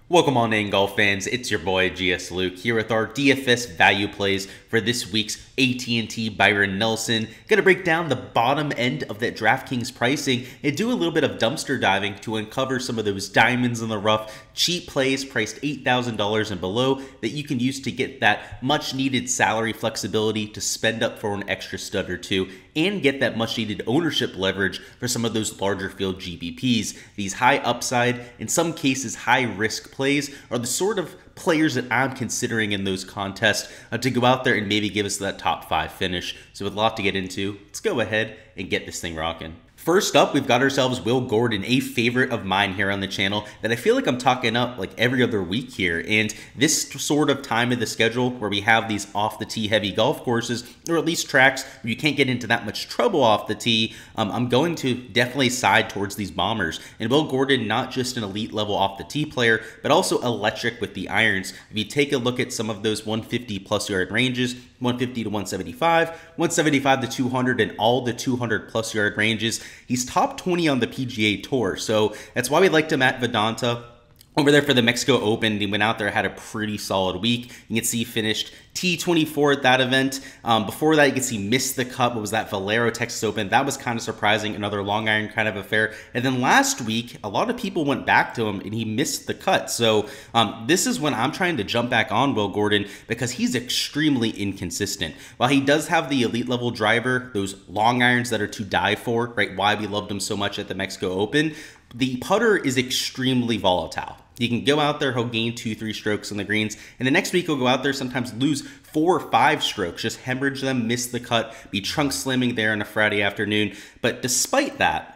Welcome on in, golf fans. It's your boy Gsluke here with our DFS value plays for this week's AT&T Byron Nelson. Gonna break down the bottom end of that Draftkings pricing and do a little bit of dumpster diving to uncover some of those diamonds in the rough, cheap plays priced $8,000 and below that you can use to get that much needed salary flexibility to spend up for an extra stud or two and get that much needed ownership leverage for some of those larger field GPPs. These high upside, in some cases high risk plays are the sort of players that I'm considering in those contests to go out there and maybe give us that top 5 finish. So with a lot to get into, let's go ahead and get this thing rocking. First up, we've got ourselves Will Gordon, a favorite of mine here on the channel that I feel like I'm talking up like every other week here. And this sort of time of the schedule where we have these off the tee heavy golf courses, or at least tracks where you can't get into that much trouble off the tee, I'm going to definitely side towards these bombers. And Will Gordon, not just an elite level off the tee player, but also electric with the irons. If you take a look at some of those 150 plus yard ranges, 150 to 175, 175 to 200, and all the 200 plus yard ranges, he's top 20 on the PGA Tour. So that's why we liked him at Vedanta. Over there for the Mexico Open, he went out there, had a pretty solid week. You can see he finished T24 at that event. Before that, you can see missed the cut. What was that? Valero, Texas Open. That was kind of surprising. Another long iron kind of affair. And then last week, a lot of people went back to him and he missed the cut. So this is when I'm trying to jump back on Will Gordon because he's extremely inconsistent. While he does have the elite level driver, those long irons that are to die for, right? Why we loved him so much at the Mexico Open. The putter is extremely volatile. He can go out there, he'll gain 2-3 strokes on the greens, and the next week he'll go out there, sometimes lose 4 or 5 strokes, just hemorrhage them, miss the cut, be trunk slamming there on a Friday afternoon. But despite that,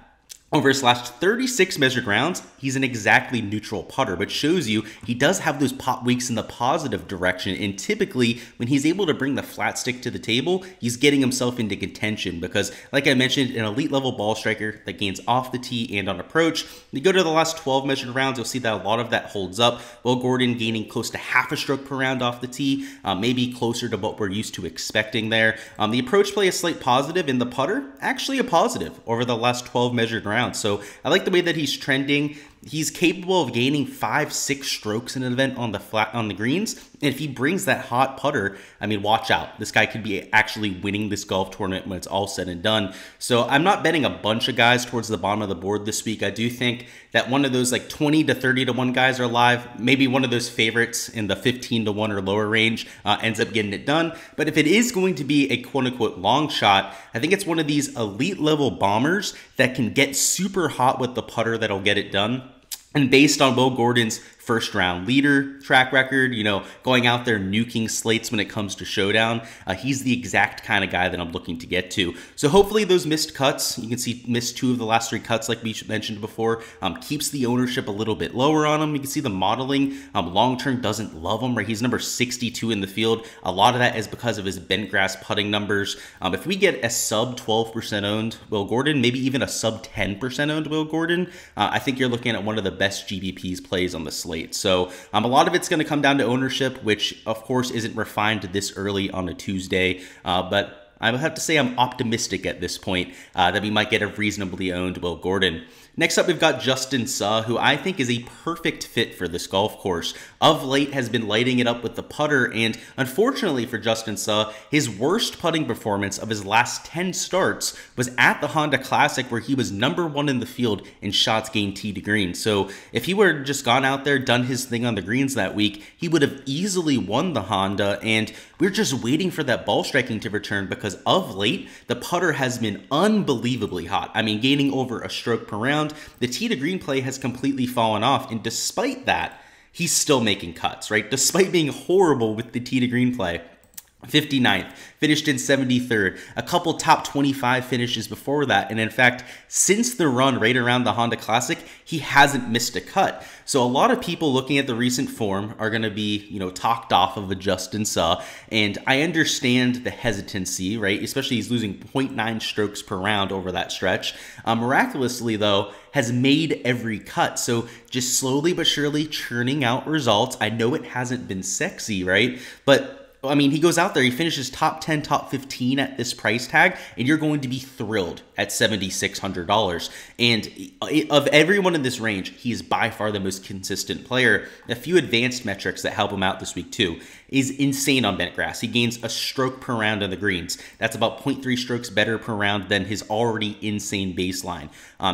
over his last 36 measured rounds, he's an exactly neutral putter, which shows you he does have those pop weeks in the positive direction. And typically, when he's able to bring the flat stick to the table, he's getting himself into contention because, like I mentioned, an elite level ball striker that gains off the tee and on approach. You go to the last 12 measured rounds, you'll see that a lot of that holds up. Will Gordon gaining close to half a stroke per round off the tee, maybe closer to what we're used to expecting there. The approach play is slight positive, and the putter actually a positive over the last 12 measured rounds. So I like the way that he's trending. He's capable of gaining 5-6 strokes in an event on the greens. And if he brings that hot putter, I mean, watch out. This guy could be actually winning this golf tournament when it's all said and done. So I'm not betting a bunch of guys towards the bottom of the board this week. I do think that one of those like 20 to 30 to 1 guys are live. Maybe one of those favorites in the 15 to 1 or lower range ends up getting it done. But if it is going to be a quote unquote long shot, I think it's one of these elite level bombers that can get super hot with the putter that'll get it done. And based on Will Gordon's first round leader track record, you know, going out there nuking slates when it comes to showdown, he's the exact kind of guy that I'm looking to get to. So hopefully those missed cuts, you can see missed 2 of the last 3 cuts like we mentioned before, keeps the ownership a little bit lower on him. You can see the modeling long-term doesn't love him, right? He's number 62 in the field. A lot of that is because of his bent grass putting numbers. If we get a sub 12% owned Will Gordon, maybe even a sub 10% owned Will Gordon, I think you're looking at one of the best GBPs plays on the slate. So a lot of it's going to come down to ownership, which of course isn't refined this early on a Tuesday, but I would have to say I'm optimistic at this point that we might get a reasonably owned Will Gordon. Next up, we've got Justin Suh, who I think is a perfect fit for this golf course. Of late has been lighting it up with the putter, and unfortunately for Justin Suh, his worst putting performance of his last 10 starts was at the Honda Classic, where he was number 1 in the field in shots gained tee to green. So if he were just gone out there, done his thing on the greens that week, he would have easily won the Honda, and we're just waiting for that ball striking to return because of late, the putter has been unbelievably hot. I mean, gaining over a stroke per round. The tee to green play has completely fallen off, and despite that, he's still making cuts, right? Despite being horrible with the tee to green play. 59th, finished in 73rd, a couple top 25 finishes before that, and in fact, since the run right around the Honda Classic, he hasn't missed a cut. So a lot of people looking at the recent form are going to be, you know, talked off of a Justin Suh, and I understand the hesitancy, right? Especially he's losing 0.9 strokes per round over that stretch. Miraculously, though, has made every cut. So just slowly but surely churning out results. I know it hasn't been sexy, right? But I mean, he goes out there, he finishes top 10, top 15 at this price tag, and you're going to be thrilled at $7,600. And of everyone in this range, he is by far the most consistent player. A few advanced metrics that help him out this week too is insane on bent grass. He gains a stroke per round on the greens. That's about 0.3 strokes better per round than his already insane baseline.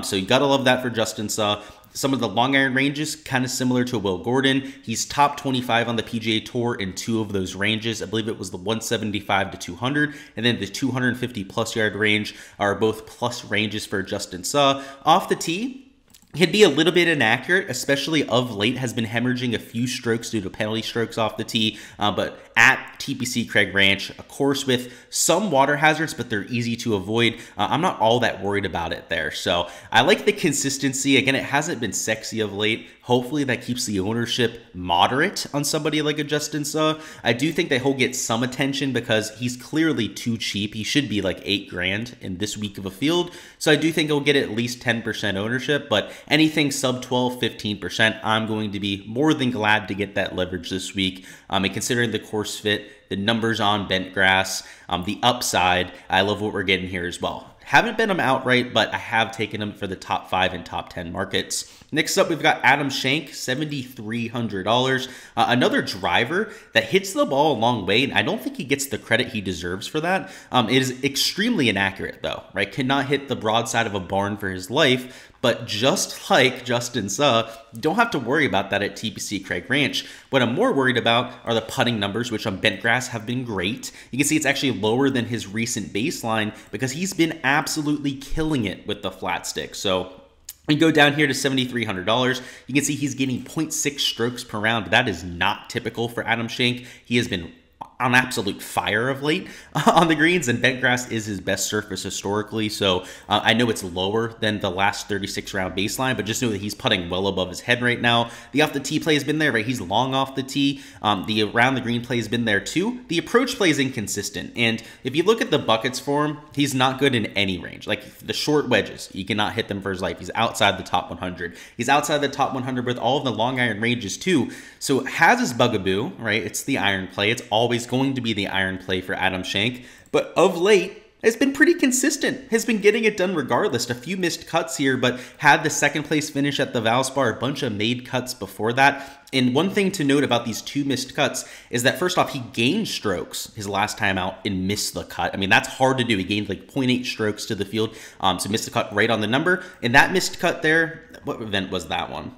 So you gotta love that for Justin Suh. Some of the long iron ranges, kind of similar to Will Gordon. He's top 25 on the PGA Tour in 2 of those ranges. I believe it was the 175 to 200, and then the 250 plus yard range are both plus ranges for Justin Suh. Off the tee, he'd be a little bit inaccurate, especially of late, has been hemorrhaging a few strokes due to penalty strokes off the tee, but at TPC Craig Ranch, a course with some water hazards, but they're easy to avoid. I'm not all that worried about it there. So I like the consistency. Again, it hasn't been sexy of late. Hopefully that keeps the ownership moderate on somebody like a Justin Suh. I do think that he'll get some attention because he's clearly too cheap. He should be like $8,000 in this week of a field. So I do think he'll get at least 10% ownership, but anything sub 12, 15%, I'm going to be more than glad to get that leverage this week. And considering the course fit, the numbers on bent grass, the upside, I love what we're getting here as well. Haven't bet him outright, but I have taken him for the top 5 and top 10 markets. Next up, we've got Adam Schenk, $7,300. Another driver that hits the ball a long way, and I don't think he gets the credit he deserves for that. It is extremely inaccurate, though, right? Cannot hit the broadside of a barn for his life, but just like Justin Suh, don't have to worry about that at TPC Craig Ranch. What I'm more worried about are the putting numbers, which on bent grass have been great. You can see it's actually lower than his recent baseline because he's been absolutely killing it with the flat stick. So we go down here to $7,300. You can see he's getting 0.6 strokes per round. That is not typical for Adam Schenk. He has been on absolute fire of late on the greens, and bent grass is his best surface historically. So I know it's lower than the last 36 round baseline, but just know that he's putting well above his head right now. The off the tee play has been there, right? He's long off the tee. The around the green play has been there too. The approach play is inconsistent, and if you look at the buckets for him, he's not good in any range. Like the short wedges, he cannot hit them for his life. He's outside the top 100. He's outside the top 100 with all of the long iron ranges too. So has his bugaboo, right? It's the iron play. It's always going to be the iron play for Adam Schenk, but of late has been pretty consistent, has been getting it done regardless. A few missed cuts here, but had the second place finish at the Valspar, a bunch of made cuts before that. And one thing to note about these 2 missed cuts is that first off, he gained strokes his last time out and missed the cut. I mean, that's hard to do. He gained like 0.8 strokes to the field, so missed the cut right on the number. And that missed cut there, what event was that one?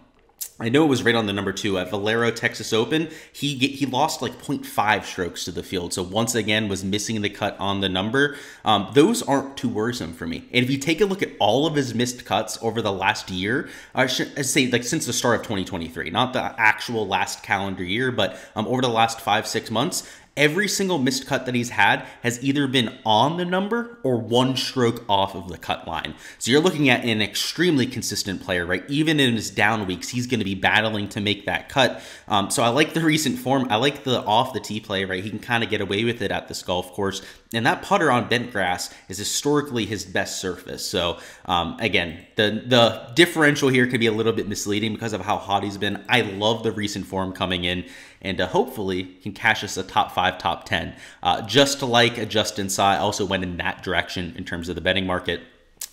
I know it was right on the number 2 at Valero Texas Open. He lost like 0.5 strokes to the field. So once again, was missing the cut on the number. Those aren't too worrisome for me. And if you take a look at all of his missed cuts over the last year, I should say like since the start of 2023, not the actual last calendar year, but over the last 5-6 months, every single missed cut that he's had has either been on the number or 1 stroke off of the cut line. So you're looking at an extremely consistent player, right? Even in his down weeks, he's going to be battling to make that cut. So I like the recent form. I like the off the tee play, right? He can kind of get away with it at this golf course. And that putter on bent grass is historically his best surface. So again, the differential here could be a little bit misleading because of how hot he's been. I love the recent form coming in, and hopefully can cash us a top 5, top 10. Just like a Justin Suh, I also went in that direction in terms of the betting market.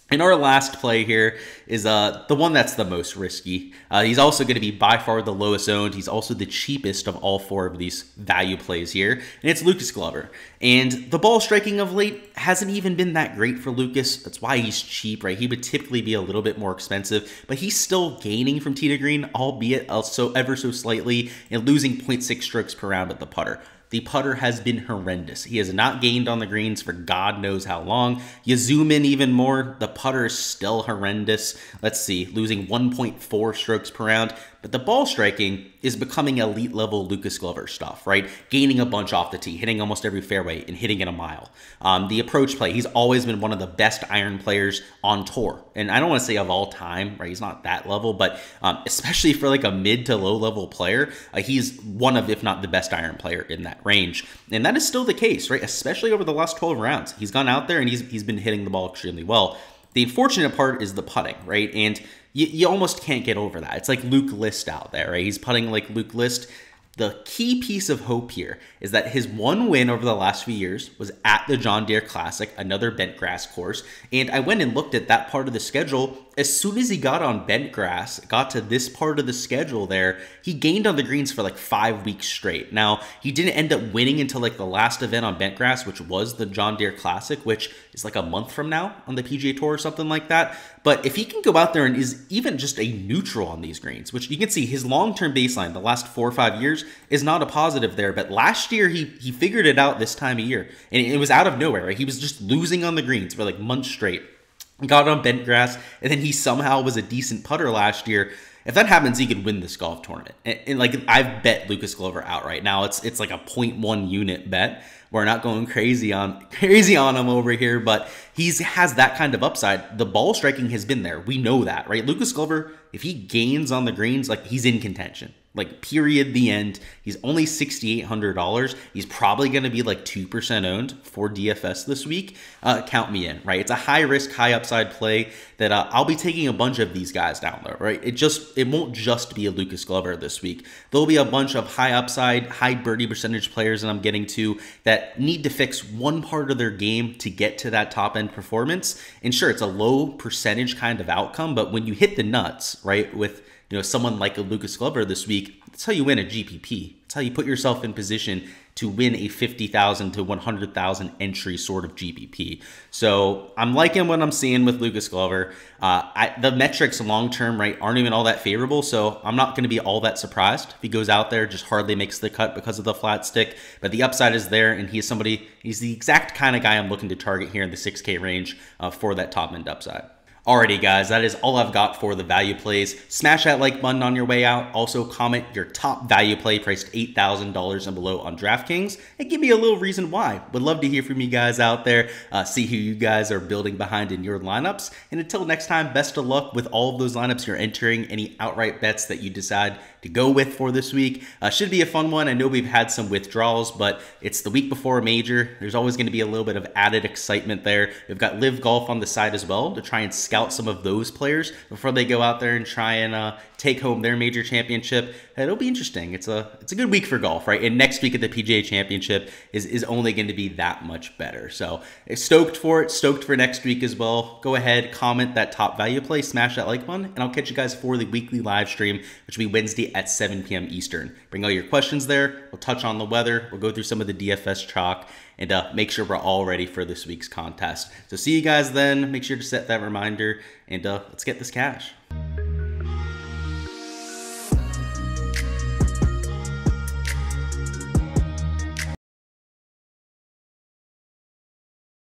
And our last play here is the one that's the most risky. He's also going to be by far the lowest owned. He's also the cheapest of all 4 of these value plays here, and it's Lucas Glover. And the ball striking of late hasn't even been that great for Lucas. That's why he's cheap, right? He would typically be a little bit more expensive, but he's still gaining from tee to green, albeit also ever so slightly, and losing 0.6 strokes per round at the putter. The putter has been horrendous. He has not gained on the greens for God knows how long. You zoom in even more, the putter is still horrendous. Let's see, losing 1.4 strokes per round. But the ball striking is becoming elite level Lucas Glover stuff, right? Gaining a bunch off the tee, hitting almost every fairway, and hitting it a mile. The approach play, he's always been one of the best iron players on tour. And I don't want to say of all time, right? He's not that level, but especially for like a mid to low level player, he's one of, if not the best iron player in that range. And that is still the case, right? Especially over the last 12 rounds. He's gone out there and he's been hitting the ball extremely well. The unfortunate part is the putting, right? And you almost can't get over that. It's like Luke List out there, right? He's putting like Luke List. The key piece of hope here is that his one win over the last few years was at the John Deere Classic, another bent grass course. And I went and looked at that part of the schedule. As soon as he got on bent grass, got to this part of the schedule there, he gained on the greens for like 5 weeks straight. Now, he didn't end up winning until like the last event on bent grass, which was the John Deere Classic, which is like a month from now on the PGA Tour or something like that. But if he can go out there and is even just a neutral on these greens, which you can see his long-term baseline, the last 4 or 5 years, is not a positive there. But last year, he figured it out this time of year. And it was out of nowhere, right? He was just losing on the greens for like months straight. Got on bent grass, and then he somehow was a decent putter last year. If that happens, he could win this golf tournament. And like, I've bet Lucas Glover outright. Now it's like a 0.1 unit bet. We're not going crazy on him over here, but he has that kind of upside. The ball striking has been there. We know that, right? Lucas Glover, if he gains on the greens, like, he's in contention. Like, period, the end. He's only $6,800. He's probably going to be like 2% owned for DFS this week. Count me in, right? It's a high risk, high upside play that I'll be taking a bunch of these guys down there, right? It won't just be a Lucas Glover this week. There'll be a bunch of high upside, high birdie percentage players that I'm getting to that need to fix one part of their game to get to that top end performance. And sure, it's a low percentage kind of outcome, but when you hit the nuts, right, with someone like a Lucas Glover this week, that's how you win a GPP. It's how you put yourself in position to win a 50,000 to 100,000 entry sort of GPP. So I'm liking what I'm seeing with Lucas Glover. The metrics long-term, right, aren't even all that favorable. So I'm not going to be all that surprised if he goes out there, just hardly makes the cut because of the flat stick. But the upside is there, and he's the exact kind of guy I'm looking to target here in the 6K range for that top end upside. Alrighty guys, that is all I've got for the value plays. Smash that like button on your way out. Also comment your top value play priced $8,000 and below on Draftkings and give me a little reason why. Would love to hear from you guys out there, see who you guys are building behind in your lineups. And until next time, best of luck with all of those lineups you're entering, any outright bets that you decide to go with for this week. Should be a fun one. I know we've had some withdrawals, but it's the week before a major. There's always going to be a little bit of added excitement there. We've got Live Golf on the side as well to try and scout some of those players before they go out there and try and take home their major championship. It'll be interesting. It's a good week for golf, right? And next week at the PGA Championship is only going to be that much better. So stoked for it, stoked for next week as well. Go ahead, comment that top value play, smash that like button, and I'll catch you guys for the weekly live stream, which will be Wednesday at 7 p.m. Eastern. Bring all your questions there. We'll touch on the weather. We'll go through some of the DFS chalk and make sure we're all ready for this week's contest. So see you guys then. Make sure to set that reminder, and let's get this cash.